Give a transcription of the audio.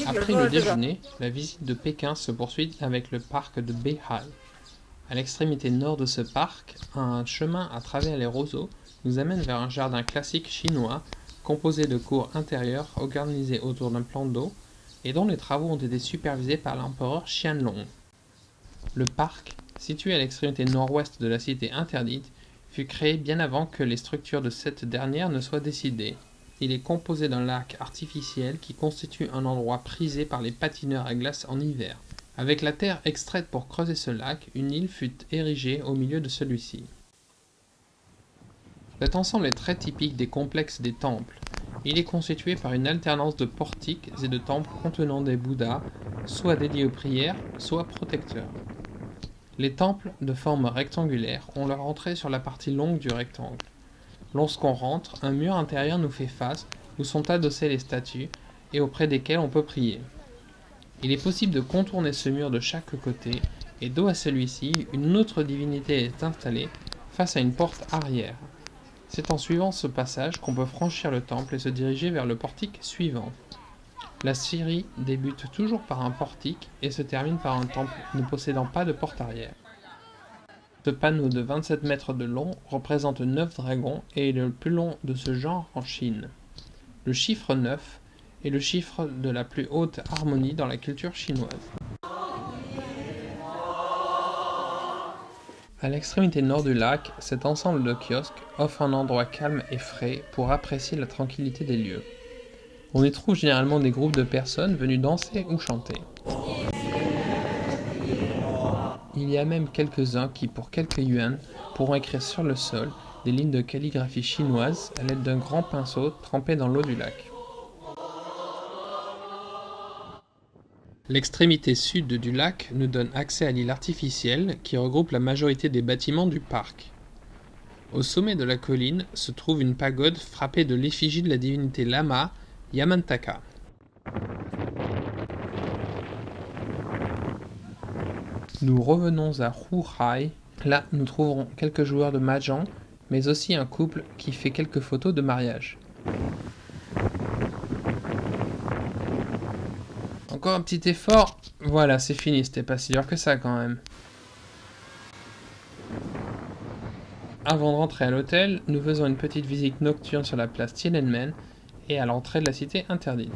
Après le déjeuner, la visite de Pékin se poursuit avec le parc de Beihai. À l'extrémité nord de ce parc, un chemin à travers les roseaux nous amène vers un jardin classique chinois composé de cours intérieures organisées autour d'un plan d'eau et dont les travaux ont été supervisés par l'empereur Qianlong. Le parc, situé à l'extrémité nord-ouest de la cité interdite, fut créé bien avant que les structures de cette dernière ne soient décidées. Il est composé d'un lac artificiel qui constitue un endroit prisé par les patineurs à glace en hiver. Avec la terre extraite pour creuser ce lac, une île fut érigée au milieu de celui-ci. Cet ensemble est très typique des complexes des temples. Il est constitué par une alternance de portiques et de temples contenant des Bouddhas, soit dédiés aux prières, soit protecteurs. Les temples, de forme rectangulaire, ont leur entrée sur la partie longue du rectangle. Lorsqu'on rentre, un mur intérieur nous fait face, où sont adossées les statues, et auprès desquelles on peut prier. Il est possible de contourner ce mur de chaque côté, et dos à celui-ci, une autre divinité est installée, face à une porte arrière. C'est en suivant ce passage qu'on peut franchir le temple et se diriger vers le portique suivant. La scierie débute toujours par un portique et se termine par un temple ne possédant pas de porte arrière. Ce panneau de 27 mètres de long représente 9 dragons et est le plus long de ce genre en Chine. Le chiffre 9 est le chiffre de la plus haute harmonie dans la culture chinoise. À l'extrémité nord du lac, cet ensemble de kiosques offre un endroit calme et frais pour apprécier la tranquillité des lieux. On y trouve généralement des groupes de personnes venues danser ou chanter. Il y a même quelques-uns qui, pour quelques yuan, pourront écrire sur le sol des lignes de calligraphie chinoise à l'aide d'un grand pinceau trempé dans l'eau du lac. L'extrémité sud du lac nous donne accès à l'île artificielle qui regroupe la majorité des bâtiments du parc. Au sommet de la colline se trouve une pagode frappée de l'effigie de la divinité lama Yamantaka. Nous revenons à Huhai. Là, nous trouverons quelques joueurs de mahjong, mais aussi un couple qui fait quelques photos de mariage. Encore un petit effort. Voilà, c'est fini, c'était pas si dur que ça quand même. Avant de rentrer à l'hôtel, nous faisons une petite visite nocturne sur la place Tiananmen et à l'entrée de la cité interdite.